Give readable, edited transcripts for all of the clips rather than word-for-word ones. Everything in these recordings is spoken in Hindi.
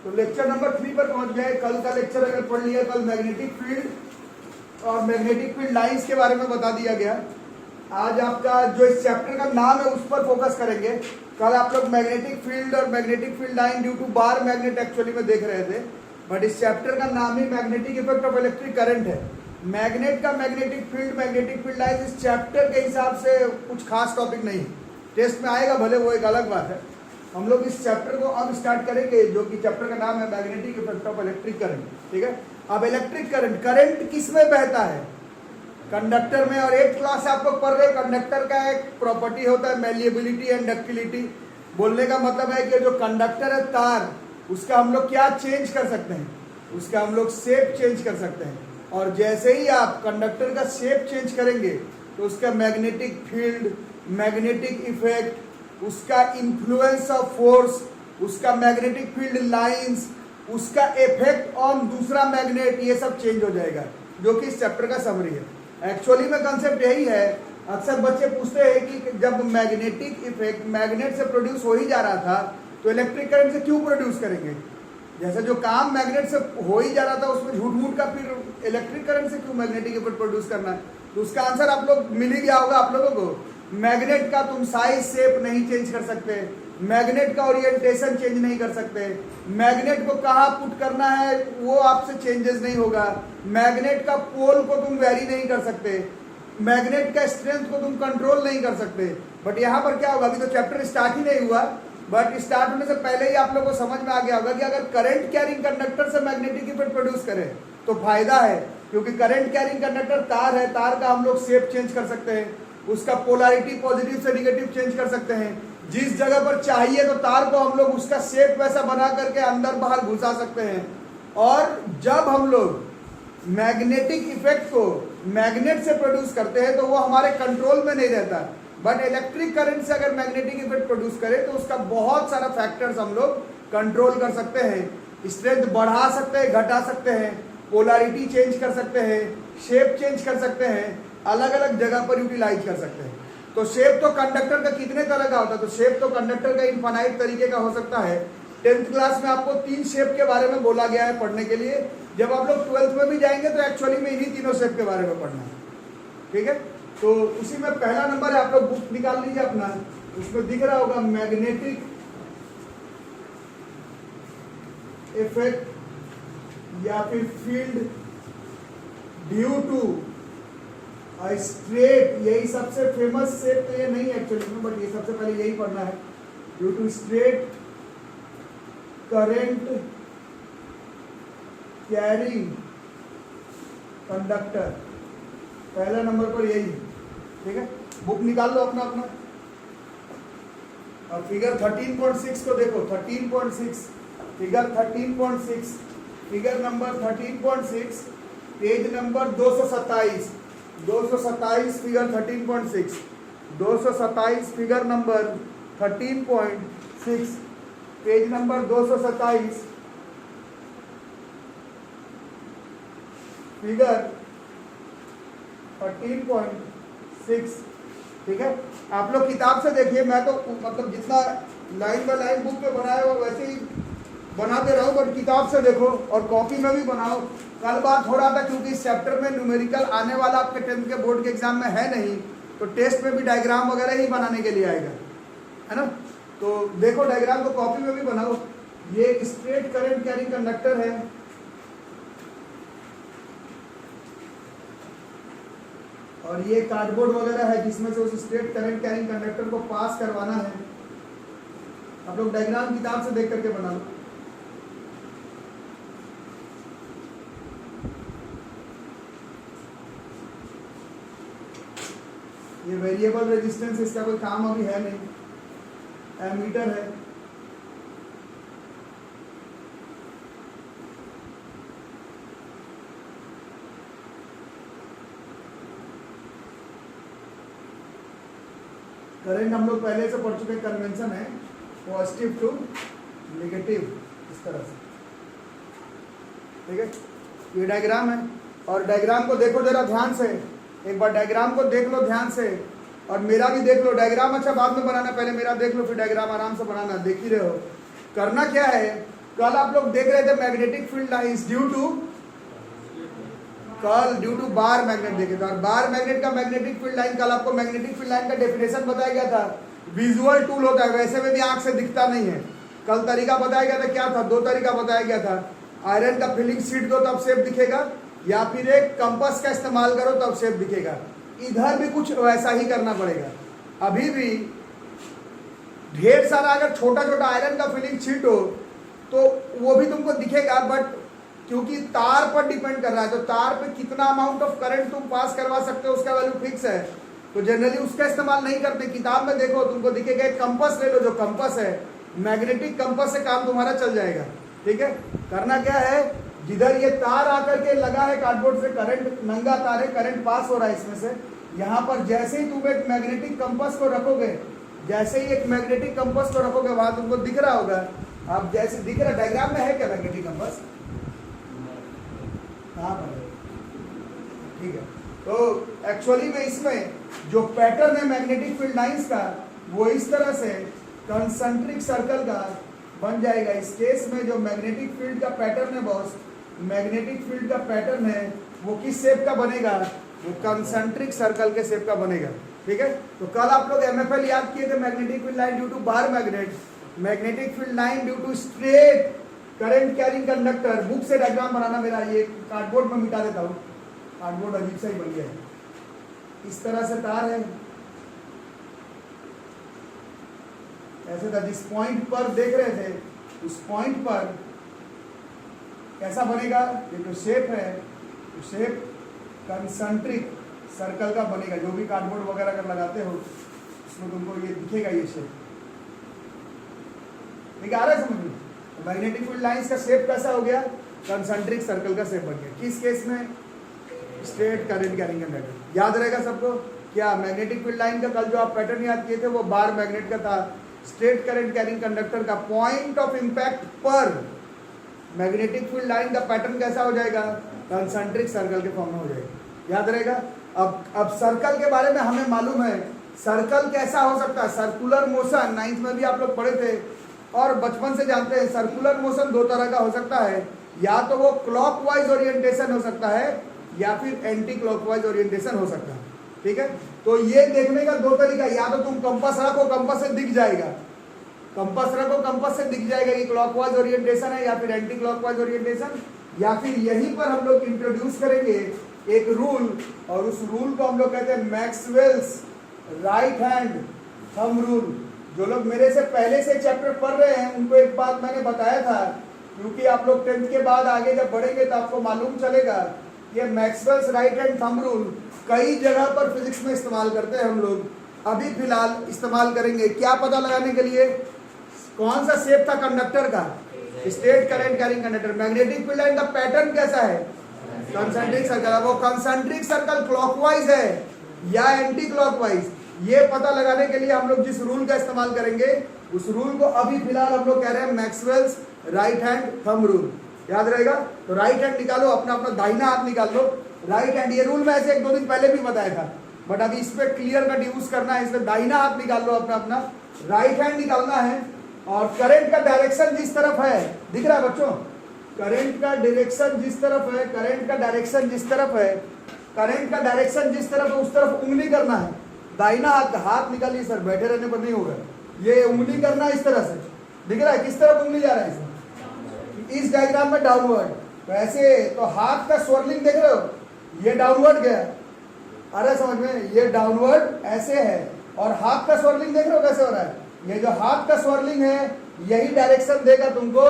तो लेक्चर नंबर 3 पर पहुंच गए। कल का लेक्चर अगर पढ़ लिया, कल मैग्नेटिक फील्ड और मैग्नेटिक फील्ड लाइंस के बारे में बता दिया गया। आज आपका जो इस चैप्टर का नाम है उस पर फोकस करेंगे। कल आप लोग मैग्नेटिक फील्ड और magnetic field line due to bar magnet actually में देख रहे थे, बट इस चैप्टर का नाम ही magnetic effect of electric current है। मैग्नेट का मैग्नेटिक फील्ड लाइन इस चैप्टर के हिसाब से कुछ खास टॉपिक नहीं, टेस्ट में आएगा भले, वो एक अलग बात है। हम लोग इस चैप्टर को अब स्टार्ट करेंगे, जो कि चैप्टर का नाम है magnetic effect of electric current. ठीक है, अब इलेक्ट्रिक करंट, करंट किस में बहता है? कंडक्टर में। और 8th क्लास से आप लोग पढ़ रहे, कंडक्टर का एक प्रॉपर्टी होता है मैलिएबिलिटी एंड डक्टिलिटी। बोलने का मतलब है कि जो कंडक्टर है तार, उसका हम लोग क्या चेंज कर सकते हैं? उसका हम लोग शेप चेंज कर सकते हैं। और जैसे ही आप कंडक्टर का शेप चेंज करेंगे तो उसका मैग्नेटिक फील्ड, मैग्नेटिक इफेक्ट, उसका इन्फ्लुएंस ऑफ फोर्स, उसका मैग्नेटिक फील्ड लाइंस, उसका इफेक्ट ऑन दूसरा मैग्नेट, ये सब चेंज हो जाएगा, जो कि इस चैप्टर का समरी है। एक्चुअली में कंसेप्ट यही है। अक्सर बच्चे पूछते हैं कि जब मैग्नेटिक इफेक्ट मैग्नेट से प्रोड्यूस हो ही जा रहा था तो इलेक्ट्रिक करंट से क्यों प्रोड्यूस करेंगे? जैसे जो काम मैग्नेट से हो ही जा रहा था उसमें झूठ मूठ का फिर इलेक्ट्रिक करंट से क्यों मैग्नेटिक इफेक्ट प्रोड्यूस करना है? तो उसका आंसर आप लोग मिल ही गया होगा आप लोगों को। मैग्नेट का तुम साइज शेप नहीं चेंज कर सकते, मैग्नेट का ओरिएंटेशन चेंज नहीं कर सकते, मैग्नेट को कहाँ पुट करना है वो आपसे चेंजेस नहीं होगा, मैग्नेट का पोल को तुम वेरी नहीं कर सकते, मैग्नेट का स्ट्रेंथ को तुम कंट्रोल नहीं कर सकते। बट यहाँ पर क्या होगा, अभी तो चैप्टर स्टार्ट ही नहीं हुआ, बट स्टार्ट होने से पहले ही आप लोगों को समझ में आ गया होगा कि अगर करंट कैरिंग कंडक्टर से मैग्नेटिक इफेक्ट प्रोड्यूस करे तो फायदा है, क्योंकि करंट कैरिंग कंडक्टर तार है, तार का हम लोग शेप चेंज कर सकते हैं, उसका पोलैरिटी पॉजिटिव से निगेटिव चेंज कर सकते हैं। जिस जगह पर चाहिए तो तार को हम लोग उसका शेप वैसा बना करके अंदर बाहर घुसा सकते हैं। और जब हम लोग मैग्नेटिक इफेक्ट को मैग्नेट से प्रोड्यूस करते हैं तो वो हमारे कंट्रोल में नहीं रहता, बट इलेक्ट्रिक करंट से अगर मैग्नेटिक इफेक्ट प्रोड्यूस करें तो उसका बहुत सारा फैक्टर्स हम लोग कंट्रोल कर सकते हैं। स्ट्रेंथ बढ़ा सकते हैं, घटा सकते हैं, पोलैरिटी चेंज कर सकते हैं, शेप चेंज कर सकते हैं, अलग अलग जगह पर यूटिलाइज कर सकते हैं। तो शेप तो कंडक्टर का कितने तरह का होता है? तो शेप तो कंडक्टर का इनफाइनाइट तरीके का हो सकता है। 10th क्लास में आपको 3 शेप के बारे में बोला गया है पढ़ने के लिए। जब आप लोग 12th में भी जाएंगे तो एक्चुअली में इन्हीं तीनों शेप के बारे में पढ़ना है। ठीक है, तो उसी में पहला नंबर है, आप लोग बुक निकाल लीजिए अपना, उसमें दिख रहा होगा मैग्नेटिक इफेक्ट या फिर फील्ड ड्यू टू स्ट्रेट, यही सबसे फेमस शेप तो ये नहीं है एक्चुअली में, बट ये सबसे पहले यही पढ़ना है। Due to straight current carrying conductor, पहला नंबर पर यही है। ठीक है, बुक निकाल लो अपना अपना। और फिगर 13.6 को देखो, 13.6 figure 13.6 figure number 13.6 page number 227 figure 13.6 227 figure number 13.6 page number 227 figure 13.6। ठीक है, आप लोग किताब से देखिए, मैं तो मतलब जितना लाइन बाय लाइन बुक पे बनाया हो वैसे ही बनाते रहो, बट किताब से देखो और कॉपी में भी बनाओ। कल बात हो रहा था क्योंकि इस चैप्टर में न्यूमेरिकल आने वाला आपके 10th के बोर्ड के एग्जाम में है नहीं, तो टेस्ट में भी डायग्राम वगैरह ही बनाने के लिए आएगा, है ना। तो देखो डायग्राम को कॉपी में भी बनाओ। ये एक स्ट्रेट करंट कैरिंग कंडक्टर है, और ये कार्डबोर्ड वगैरह है जिसमें से उस स्ट्रेट करंट कैरिंग कंडक्टर को पास करवाना है। आप लोग डायग्राम किताब से देख करके बना लो। ये वेरिएबल रेजिस्टेंस, इसका कोई काम अभी है नहीं, एमीटर है। करंट हम लोग पहले से पढ़ चुके, कन्वेंशन है पॉजिटिव टू नेगेटिव, इस तरह से। ठीक है, ये डायग्राम है, और डायग्राम को देखो जरा ध्यान से, एक बार डायग्राम को देख लो ध्यान से, और मेरा भी देख लो। डायग्राम अच्छा बाद में बनाना, पहले मेरा देख लो, फिर डायग्राम आराम से बनाना। देख ही रहे हो करना क्या है, कल आप लोग देख रहे थे magnetic field lines due to bar magnet देखे थे, और बार मैग्नेट का मैग्नेटिक फील्ड लाइन, कल आपको मैग्नेटिक फील्ड लाइन का डेफिनेशन बताया गया था। विजुअल टूल होता है, वैसे में भी आंख से दिखता नहीं है। कल तरीका बताया गया था, क्या था? दो तरीका बताया गया था। आयरन का फिलिंग शीट दो तब शेप दिखेगा, या फिर एक कंपास का इस्तेमाल करो तब शेप दिखेगा। इधर भी कुछ वैसा ही करना पड़ेगा। अभी भी ढेर सारा अगर छोटा छोटा आयरन का फिलिंग शीट हो तो वो भी तुमको दिखेगा, बट क्योंकि तार पर डिपेंड कर रहा है, तो तार पे कितना अमाउंट ऑफ करंट तुम पास करवा सकते हो उसका वैल्यू फिक्स है, तो जनरली उसका इस्तेमाल नहीं करते। किताब में देखो तुमको दिखेगा, एक कंपास ले लो, जो कंपास है मैग्नेटिक कंपास से काम तुम्हारा चल जाएगा। ठीक है, करना क्या है, जिधर ये तार आकर के लगा है कार्डबोर्ड से, करंट नंगा तार है, करंट पास हो रहा है इसमें से, यहाँ पर जैसे ही तुम एक मैग्नेटिक कंपास को रखोगे, जैसे ही एक मैग्नेटिक कंपास को रखोगे वहां तुमको दिख रहा होगा, आप जैसे दिख रहा, डायग्राम में है क्या मैग्नेटिक कंपास? कहाँ पर है? ठीक है, तो एक्चुअली में इसमें जो पैटर्न है मैग्नेटिक फील्ड लाइंस का, वो इस तरह से कंसंट्रिक सर्कल का बन जाएगा। इस केस में जो मैग्नेटिक फील्ड का पैटर्न है बॉस, मैग्नेटिक फील्ड का पैटर्न है वो किस शेप का बनेगा? वो कंसंट्रिक सर्कल के शेप का बनेगा। ठीक है, तो कल आप लोग एमएफएल याद किए थे, magnetic field line due to bar magnet, magnetic field line due to straight current carrying conductor. Book से डायग्राम बनाना, मेरा ये कार्डबोर्ड में मिटा देता हूँ, कार्डबोर्ड अजीब सा ही बन गया है। इस तरह से तार है, ऐसे था, जिस पॉइंट पर देख रहे थे उस पॉइंट पर कैसा बनेगा? ये जो शेप है, तो शेप कंसंट्रिक सर्कल का बनेगा। जो भी कार्डबोर्ड वगैरह अगर लगाते हो उसमें तुमको ये दिखेगा, ये शेप। ठीक है, आ रहा है समझ में? मैग्नेटिक फील्ड लाइंस का शेप कैसा हो गया? कंसंट्रिक सर्कल का शेप बन गया। किस केस में? Straight current carrying conductor. याद रहेगा सबको क्या? मैग्नेटिक फील्ड लाइन का कल जो आप पैटर्न याद किए थे वो बार मैग्नेट का था। स्ट्रेट करंट कैरिंग कंडक्टर का पॉइंट ऑफ इंपैक्ट पर मैग्नेटिक फील्ड लाइन का पैटर्न कैसा हो जाएगा? कंसंट्रिक सर्कल के फॉर्म में हो जाएगा। याद रहेगा? अब सर्कल के बारे में हमें मालूम है, सर्कल कैसा हो सकता है? सर्कुलर मोशन 9th में भी आप लोग पढ़े थे और बचपन से जानते हैं। सर्कुलर मोशन दो तरह का हो सकता है, या तो वो क्लॉकवाइज ओरिएंटेशन हो सकता है या फिर एंटी क्लॉकवाइज ओरिएंटेशन हो सकता है। ठीक है, तो ये देखने का दो तरीका, या तो तुम कंपास रखो, कंपास से दिख जाएगा, कंपास रखो, कंपास से दिख जाएगा कि क्लॉकवाइज ओरिएंटेशन है या फिर एंटी क्लॉकवाइज ओरिएंटेशन, या फिर यहीं पर हम लोग इंट्रोड्यूस करेंगे एक रूल, और उस रूल को हम लोग कहते हैं Maxwell's right hand thumb rule. जो लोग मेरे से पहले से चैप्टर पढ़ रहे हैं उनको एक बात मैंने बताया था, क्योंकि आप लोग 10th के बाद आगे जब बढ़ेंगे तो आपको मालूम चलेगा ये Maxwell's right hand thumb rule कई जगह पर फिजिक्स में इस्तेमाल करते हैं हम लोग। अभी फिलहाल इस्तेमाल करेंगे क्या पता लगाने के लिए? कौन सा शेप था कंडक्टर का? Straight current carrying conductor. Magnetic field line का पैटर्न कैसा है? Concentric circle. वो कंसंट्रिक सर्कल क्लॉकवाइज है या एंटी क्लॉकवाइज, ये पता लगाने के लिए हम लोग जिस रूल का इस्तेमाल करेंगे उस रूल को अभी फिलहाल हम लोग कह रहे हैं Maxwell's right hand thumb rule. याद रहेगा? तो राइट हैंड निकालो, अपना अपना दाहिना हाथ निकाल लो, राइट हैंड। ये रूल मैं ऐसे 1-2 दिन पहले भी बताया था, बट अभी इस पे क्लियर कट यूज करना है, इसमें दाहिना हाथ निकाल लो, अपना अपना राइट हैंड निकालना है। और करंट का डायरेक्शन जिस तरफ है, दिख रहा है बच्चों? करंट का डायरेक्शन जिस तरफ है, करंट का डायरेक्शन जिस तरफ है, करंट का डायरेक्शन जिस तरफ है उस तरफ उंगली करना है। दाहिना हाथ, हाथ निकालिए सर, बैठे रहने पर नहीं होगा। ये उंगली करना है इस तरह से, दिख रहा है किस तरफ उंगली जा रहा है? इस डायग्राम में डाउनवर्ड, तो ऐसे, तो हाथ का स्वर्लिंग देख रहे हो, ये डाउनवर्ड गया, अरे समझ में, ये डाउनवर्ड ऐसे है, और हाथ का स्वर्लिंग देख रहे हो कैसे हो रहा है? ये जो हाथ का स्वर्लिंग है यही डायरेक्शन देगा तुमको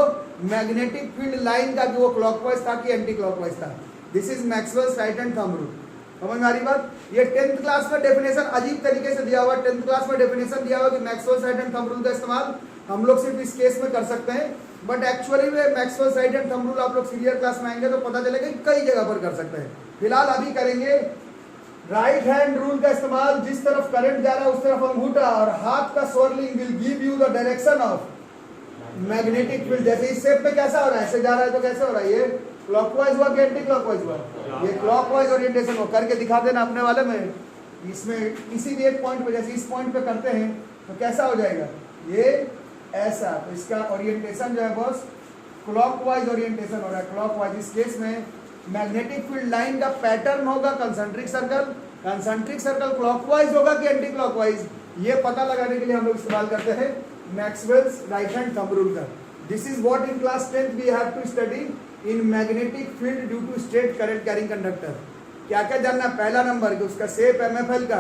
मैग्नेटिक फील्ड लाइन का, कि वो क्लॉकवाइज था कि एंटी क्लॉकवाइज था। This is Maxwell's right hand thumb rule. समझ में आ रही बात? ये 10th क्लास में डेफिनेशन अजीब तरीके से दिया हुआ, 10th क्लास में डेफिनेशन दिया हुआ कि Maxwell's right hand thumb rule का इस्तेमाल हम लोग सिर्फ इस केस में कर सकते हैं, बट एक्चुअली में Maxwell's right hand thumb rule आप लोग सीनियर क्लास में आएंगे तो पता चलेगा कि कई जगह पर कर सकते हैं। फिलहाल अभी करेंगे राइट हैंड रूल का इस्तेमाल, जिस तरफ करंट जा रहा है उस तरफ अंगूठा और हाथ का swirling will give you the direction of magnetic field. जैसे इस शेप पे कैसा हो रहा है, ऐसे जा रहा है तो कैसे हो रहा है? ये क्लॉकवाइज हुआ कि एंटी क्लॉकवाइज हुआ? ये क्लॉकवाइज ओरिएंटेशन हो। करके दिखा देना अपने वाले में, इसमें किसी भी एक पॉइंट पे, जैसे इस पॉइंट पे करते हैं तो कैसा हो जाएगा? ये ऐसा। तो इसका ओरिएंटेशन जो है बॉस क्लॉकवाइज ओरिएंटेशन हो रहा है, क्लॉकवाइज। इस केस में मैग्नेटिक फील्ड लाइन का पैटर्न होगा concentric circle, concentric circle clockwise होगा कि एंटी क्लॉकवाइज, ये पता लगाने के लिए हम लोग इस्तेमाल करते हैं Maxwell's right hand thumb rule का। This is what in class 10th we have to study in magnetic field due to straight current carrying conductor. क्या क्या जानना? पहला नंबर कि उसका शेप MFL का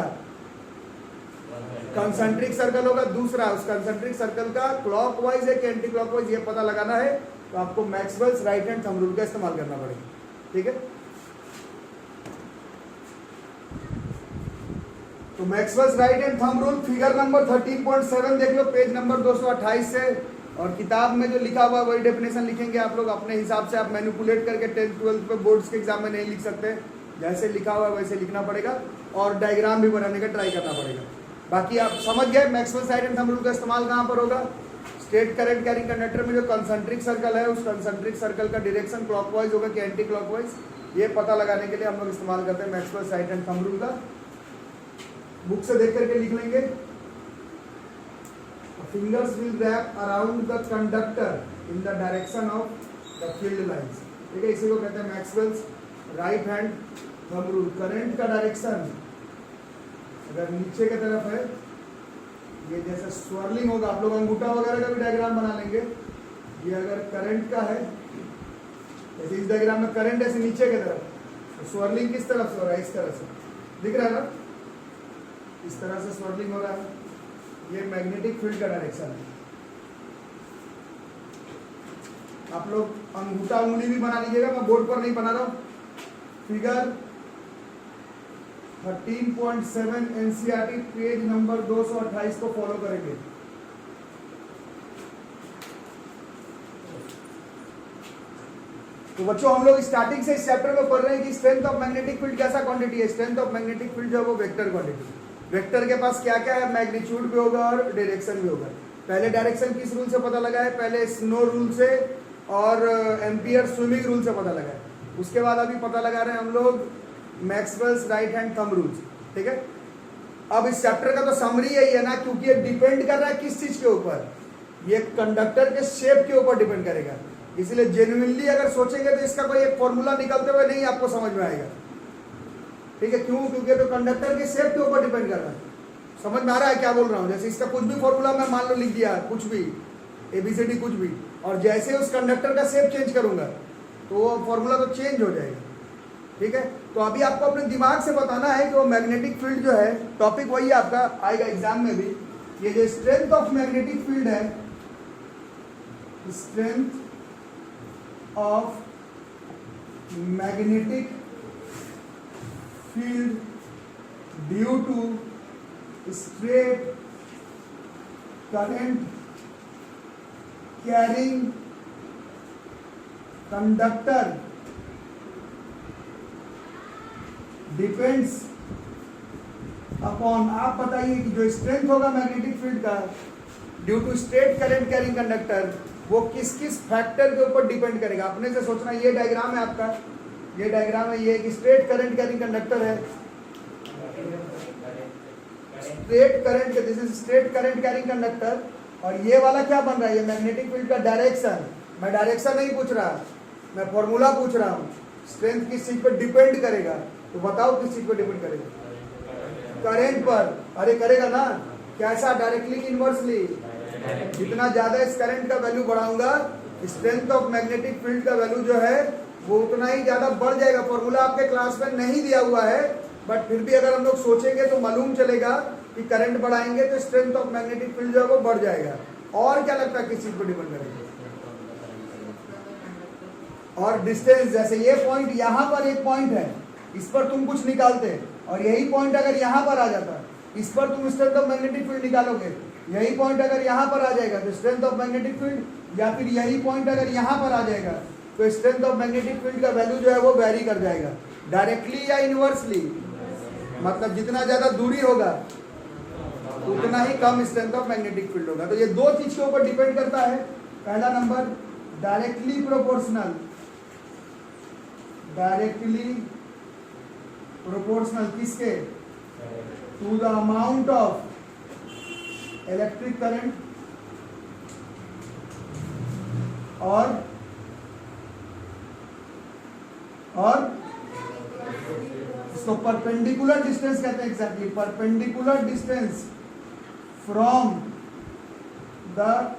कंसेंट्रिक सर्कल होगा, दूसरा उस कंसेंट्रिक सर्कल का क्लॉकवाइज है कि एंटी क्लॉकवाइज, ये पता लगाना है तो आपको Maxwell's right hand thumb rule का इस्तेमाल करना पड़ेगा। ठीक है, तो Maxwell's right hand thumb rule figure number 13.7 देख लो, पेज नंबर 228 से, और किताब में जो लिखा हुआ है वही डेफिनेशन लिखेंगे आप लोग अपने हिसाब से। आप मैनिपुलेट करके 10th 12th पे बोर्ड्स के एग्जाम में नहीं लिख सकते, जैसे लिखा हुआ है वैसे लिखना पड़ेगा और डायग्राम भी बनाने का ट्राई करना पड़ेगा। बाकी आप समझ गए Maxwell's right hand thumb rule का इस्तेमाल कहाँ पर होगा? स्ट्रेट करंट कैरिंग कंडक्टर में जो कंसेंट्रिक सर्कल है उस कंसेंट्रिक सर्कल का डायरेक्शन क्लॉकवाइज होगा कि एंटी क्लॉकवाइज, ये पता लगाने के लिए हम लोग इस्तेमाल करते हैं Maxwell's right hand thumb rule का। बुक से देख करके लिख लेंगे। Fingers will wrap around the conductor in the direction of the field lines। ठीक है, इसी को कहते हैं Maxwell's right hand thumb rule. Current का डायरेक्शन अगर नीचे की तरफ है, ये जैसे स्वर्लिंग होगा, आप लोग अंगूठा वगैरह का भी डायग्राम बना लेंगे। ये अगर करंट का है, जैसे इस डायग्राम में करंट ऐसे नीचे की तरफ, तो स्वर्लिंग किस तरफ से हो रहा है? इस तरह से दिख रहा है ना, इस तरह से स्वर्लिंग हो रहा है। ये मैग्नेटिक फील्ड का डायरेक्शन है। आप लोग अंगूठा उंगली भी बना लीजिएगा, मैं बोर्ड पर नहीं बना रहा हूं। फिगर 13.7 NCERT पेज नंबर 228 को फॉलो करेंगे। तो बच्चों हम लोग स्टार्टिंग से इस चैप्टर में पढ़ रहे हैं कि स्ट्रेंथ ऑफ मैग्नेटिक फील्ड कैसा क्वांटिटी है। स्ट्रेंथ ऑफ मैग्नेटिक फील्ड जो है वो वेक्टर क्वांटिटी। वेक्टर के पास क्या क्या है? मैग्नीट्यूड भी होगा और डायरेक्शन भी होगा। पहले डायरेक्शन किस रूल से पता लगा है? पहले स्नो रूल से और एम्पियर स्विमिंग रूल से पता लगा है। उसके बाद अभी पता लगा रहे हैं हम लोग Maxwell's right hand thumb rules. ठीक है, अब इस चैप्टर का तो समरी यही है ना, क्योंकि ये डिपेंड कर रहा है किस चीज के ऊपर? ये कंडक्टर के शेप के ऊपर डिपेंड करेगा। इसलिए जेन्युइनली अगर सोचेंगे तो इसका कोई एक फॉर्मूला निकलते हुए नहीं आपको समझ में आएगा। ठीक है, क्यों? क्योंकि तो कंडक्टर के शेप के ऊपर डिपेंड कर रहा है। समझ में आ रहा है क्या बोल रहा हूँ? जैसे इसका कुछ भी फॉर्मूला मैं मान लो लिख दिया, कुछ भी ABCD कुछ भी, और जैसे उस कंडक्टर का शेप चेंज करूंगा तो वो फॉर्मूला तो चेंज हो जाएगा। ठीक है, तो अभी आपको अपने दिमाग से बताना है कि वो मैग्नेटिक फील्ड जो है, टॉपिक वही आपका आएगा एग्जाम में भी। ये जो स्ट्रेंथ ऑफ मैग्नेटिक फील्ड है, strength of magnetic field due to straight current carrying conductor depends upon, आप बताइए कि जो स्ट्रेंथ होगा मैग्नेटिक फील्ड का due to straight current carrying conductor, वो किस किस फैक्टर के ऊपर डिपेंड करेगा? अपने से सोचना। ये डायग्राम है आपका, ये डायग्राम है, ये एक स्ट्रेट करंट कैरिंग कंडक्टर है। Straight current, this is straight current carrying conductor. और ये वाला क्या बन रहा है? ये मैग्नेटिक फील्ड का डायरेक्शन। मैं डायरेक्शन नहीं पूछ रहा, मैं फॉर्मूला पूछ रहा हूँ। स्ट्रेंथ किस चीज पर डिपेंड करेगा? तो बताओ किस चीज पर डिपेंड करेगा? करंट पर। अरे करेगा ना, कैसा? Directly inversely. जितना ज्यादा इस करंट का वैल्यू बढ़ाऊंगा, स्ट्रेंथ ऑफ मैग्नेटिक फील्ड का वैल्यू जो है वो उतना ही ज्यादा बढ़ जाएगा। फॉर्मूला आपके क्लास में नहीं दिया हुआ है, बट फिर भी अगर हम लोग सोचेंगे तो मालूम चलेगा कि करंट बढ़ाएंगे तो स्ट्रेंथ ऑफ मैग्नेटिक फील्ड जो है वो बढ़ जाएगा। और क्या लगता है किस चीज पर डिपेंड करेगा? और डिस्टेंस। जैसे ये पॉइंट, यहाँ पर एक पॉइंट है, इस पर तुम कुछ निकालते, और यही पॉइंट अगर यहाँ पर आ जाता, इस पर तुम स्ट्रेंथ ऑफ मैग्नेटिक फील्ड निकालोगे। यही पॉइंट अगर यहाँ पर आ जाएगा तो स्ट्रेंथ ऑफ मैग्नेटिक फील्ड, या फिर यही पॉइंट अगर यहाँ पर आ जाएगा तो स्ट्रेंथ ऑफ मैग्नेटिक फील्ड का वैल्यू जो है वो वेरी कर जाएगा। डायरेक्टली या इनवर्सली, मतलब जितना ज्यादा दूरी होगा उतना ही कम स्ट्रेंथ ऑफ मैग्नेटिक फील्ड होगा। तो ये दो चीज के ऊपर डिपेंड करता है। पहला number directly proportional, directly proportional किसके? To the amount of electric current और और इसको परपेंडिकुलर डिस्टेंस कहते हैं। Exactly perpendicular distance from the,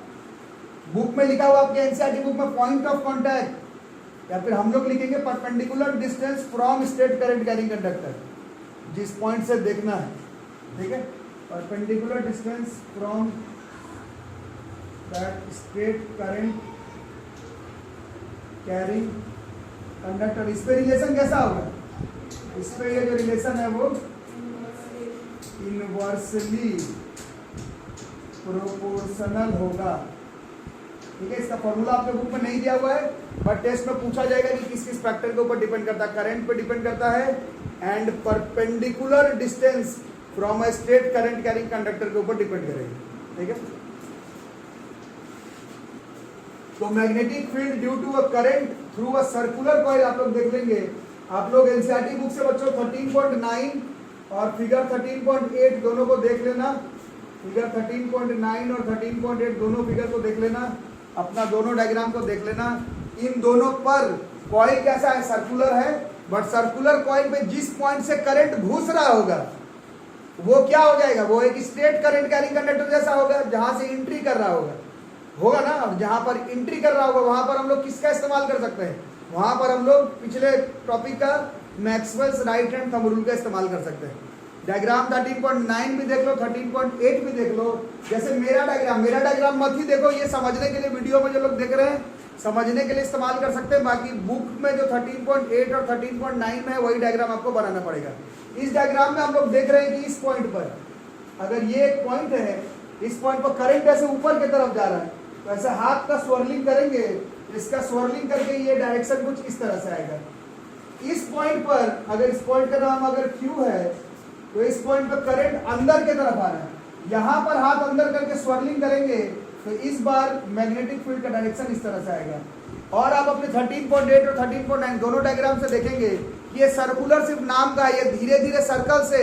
book में लिखा हुआ आपके एनसीईआरटी बुक में पॉइंट ऑफ कांटेक्ट, या फिर हम लोग लिखेंगे perpendicular distance from straight current carrying conductor, जिस पॉइंट से देखना है, ठीक है। Perpendicular distance from that straight current carrying conductor. इस पे रिलेशन कैसा होगा, इस पे ये जो रिलेशन है वो इनवर्सली प्रोपोर्शनल होगा, ठीक है। इसका फॉर्मूला आपके बुक में नहीं दिया हुआ है, बट टेस्ट में पूछा जाएगा कि किस किस फैक्टर के ऊपर डिपेंड करता है। करंट पे डिपेंड करता है and perpendicular distance from a straight current carrying conductor के ऊपर डिपेंड करेगी, ठीक है। तो magnetic field due to a current through a circular coil आप लोग देख लेंगे। आप लोग एनसीईआरटी बुक से बच्चों 13.9 और फिगर 13.8 दोनों को देख लेना। फिगर 13.9 और 13.8 दोनों फिगर को देख लेना, अपना दोनों डायग्राम को देख लेना। इन दोनों पर कॉइल कैसा है, सर्कुलर है, बट सर्कुलर कॉइल पे जिस पॉइंट से करंट घुस रहा होगा वो क्या हो जाएगा, वो एक स्ट्रेट करंट कैरिंग कंडक्टर जैसा होगा, जहां से एंट्री कर रहा होगा ना। अब जहां पर एंट्री कर रहा होगा वहां पर हम लोग किसका इस्तेमाल कर सकते हैं, वहां पर हम लोग पिछले टॉपिक का Maxwell's right hand thumb rule का इस्तेमाल कर सकते हैं। डायग्राम 13.9 भी देख लो, 13.8 भी देख लो। जैसे मेरा डायग्राम मत ही देखो, ये समझने के लिए वीडियो में जो लोग देख रहे हैं समझने के लिए इस्तेमाल कर सकते हैं। बाकी बुक में जो 13.8 और 13.9 में है वही डायग्राम आपको बनाना पड़ेगा। इस डायग्राम में हम लोग देख रहे हैं कि इस पॉइंट पर, अगर ये एक पॉइंट है, इस पॉइंट पर करंट ऐसे ऊपर की तरफ जा रहा है, तो ऐसे हाथ का स्वर्लिंग करेंगे, इसका स्वर्लिंग करके ये डायरेक्शन कुछ इस तरह से आएगा। इस पॉइंट पर, अगर इस पॉइंट का नाम अगर Q है, तो इस पॉइंट पर करंट अंदर की तरफ आ रहा है, यहां पर हाथ अंदर करके स्वर्लिंग करेंगे तो इस बार मैग्नेटिक फील्ड का डायरेक्शन इस तरह से आएगा। और आप अपने 13.8 और 13.9 दोनों डायग्राम से देखेंगे कि ये सर्कुलर सिर्फ नाम का है, ये धीरे धीरे सर्कल से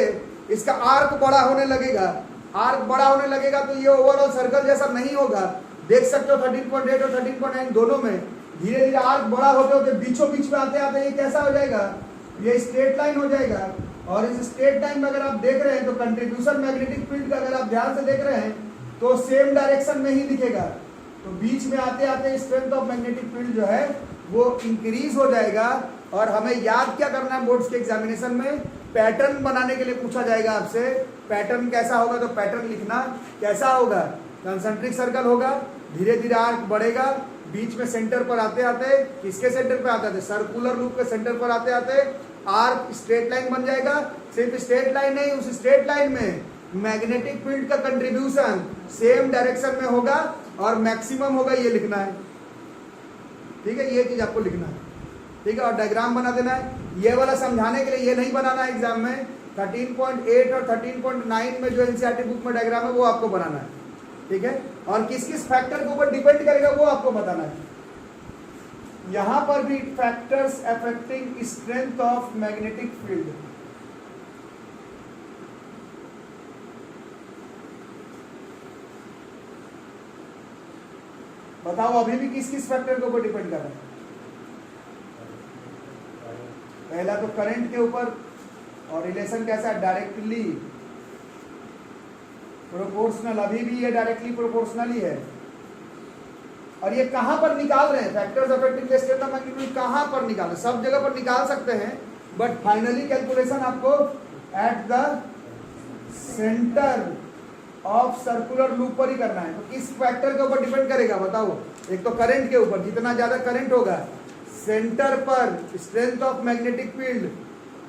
इसका आर्क बड़ा होने लगेगा। आर्क बड़ा होने लगेगा तो ये ओवरऑल सर्कल जैसा नहीं होगा। देख सकते हो 13.8 और 13.9 दोनों में धीरे धीरे आर्क बड़ा होते होते बीचों बीच में आते आते ये कैसा हो जाएगा, ये स्ट्रेट लाइन हो जाएगा। और इस स्ट्रेट लाइन में अगर आप देख रहे हैं तो कंट्रीब्यूशन मैग्नेटिक फील्ड का अगर आप ध्यान से देख रहे हैं तो सेम डायरेक्शन में ही दिखेगा। तो बीच में आते आते स्ट्रेंथ ऑफ मैग्नेटिक फील्ड जो है वो इंक्रीज हो जाएगा। और हमें याद क्या करना है बोर्ड्स के एग्जामिनेशन में, पैटर्न बनाने के लिए पूछा जाएगा आपसे, पैटर्न कैसा होगा, तो पैटर्न लिखना कैसा होगा, कंसेंट्रिक सर्कल होगा, धीरे धीरे आर्क बढ़ेगा, बीच में सेंटर पर आते आते किसके सेंटर पर आते आते, सर्कुलर लूप के सेंटर पर आते आते आर्क स्ट्रेट लाइन बन जाएगा। सिर्फ स्ट्रेट लाइन नहीं, उस स्ट्रेट लाइन में मैग्नेटिक फील्ड का कंट्रीब्यूशन सेम डायरेक्शन में होगा और मैक्सिमम होगा, ये लिखना है, ठीक है, ये चीज आपको लिखना है, ठीक है। और डायग्राम बना देना है। ये वाला समझाने के लिए ये नहीं बनाना है एग्जाम में, 13.8 और 13.9 में जो एनसीईआरटी बुक में डायग्राम है वो आपको बनाना है, ठीक है। और किस किस फैक्टर के ऊपर डिपेंड करेगा वो आपको बताना है। यहां पर भी factors affecting strength of magnetic field, बताओ अभी भी किस किस फैक्टर के ऊपर डिपेंड कर रहा है। पहला तो करंट के ऊपर, और रिलेशन कैसा है, डायरेक्टली प्रोपोर्शनल, अभी भी ये डायरेक्टली प्रोपोर्शनल ही है। और ये कहां पर निकाल रहे हैं, factors affecting the strength of magnetic field कहां पर निकाल रहे हैं, सब जगह पर निकाल सकते हैं, बट फाइनली कैलकुलेशन आपको at the centre of circular loop पर ही करना है। तो किस फैक्टर के ऊपर डिपेंड करेगा बताओ, एक तो करंट के ऊपर, जितना ज्यादा करंट होगा सेंटर पर strength of magnetic field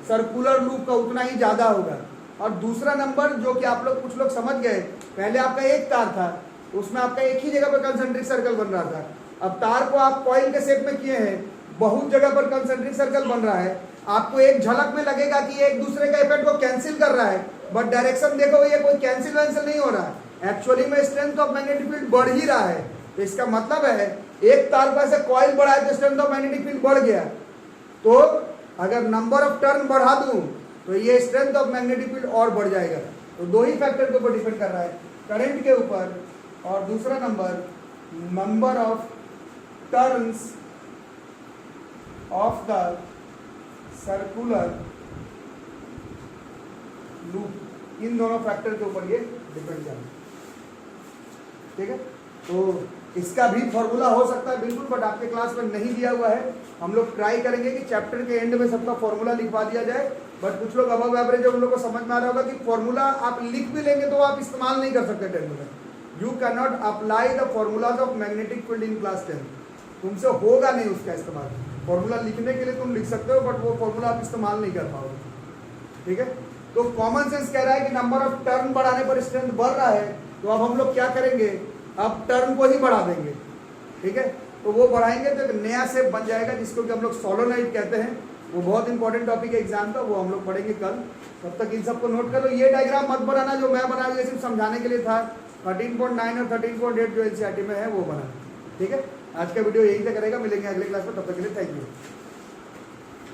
circular loop का उतना ही ज्यादा होगा। और दूसरा नंबर जो कि आप लोग कुछ लोग समझ गए, पहले आपका एक तार था, उसमें आपका एक ही जगह पर कंसेंट्रिक सर्कल बन रहा था, अब तार को आप कॉइल के शेप में किए हैं, बहुत जगह पर कंसेंट्रिक सर्कल बन रहा है। आपको एक झलक में लगेगा कि एक दूसरे का इफेक्ट को कैंसिल कर रहा है, बट डायरेक्शन देखो ये कोई कैंसिल वैंसिल नहीं हो रहा है, एक्चुअली में स्ट्रेंथ ऑफ मैग्नेटिक फील्ड बढ़ ही रहा है। तो इसका मतलब है एक तार पर से कॉइल बढ़ा है तो स्ट्रेंथ ऑफ मैग्नेटिक फील्ड बढ़ गया, तो अगर नंबर ऑफ टर्न बढ़ा दूं तो ये स्ट्रेंथ ऑफ मैग्नेटिक फील्ड और बढ़ जाएगा। तो दो ही फैक्टर के ऊपर डिपेंड कर रहा है, करंट के ऊपर, और दूसरा number of turns of the circular loop, इन दोनों फैक्टर के ऊपर ये डिपेंड करता है। ठीक है, तो इसका भी फॉर्मूला हो सकता है बिल्कुल, बट आपके क्लास में नहीं दिया हुआ है। हम लोग ट्राई करेंगे कि चैप्टर के एंड में सबका फॉर्मूला लिखवा दिया जाए, बट कुछ लोग अबव एवरेज है, उन लोगों को समझ में आ रहा होगा कि फॉर्मूला आप लिख भी लेंगे तो आप इस्तेमाल नहीं कर सकते 10th में। You can not apply the formulas of magnetic field in class 10, तुमसे होगा नहीं उसका इस्तेमाल। फॉर्मूला लिखने के लिए तुम लिख सकते हो, बट वो फॉर्मूला आप इस्तेमाल नहीं कर पाओगे। ठीक है, तो कॉमन सेंस कह रहा है कि नंबर ऑफ टर्न बढ़ाने पर स्ट्रेंथ बढ़ रहा है, तो अब हम लोग क्या करेंगे, अब टर्न को ही बढ़ा देंगे। ठीक है, तो वो बढ़ाएंगे तो एक नया शेप बन जाएगा जिसको कि हम लोग सोलोनॉइड कहते हैं। वो बहुत इंपॉर्टेंट टॉपिक है एग्जाम का, वो हम लोग पढ़ेंगे कल। तब तक इन सबको नोट कर लो। ये डायग्राम मत बनाना जो मैं बना, ये सिर्फ समझाने के लिए था। 13.9 और 13.8 जो एनसीईआरटी में है वो बना। ठीक है, आज का वीडियो यहीं तक करेगा, मिलेंगे अगले क्लास में, तब तक के लिए थैंक यू।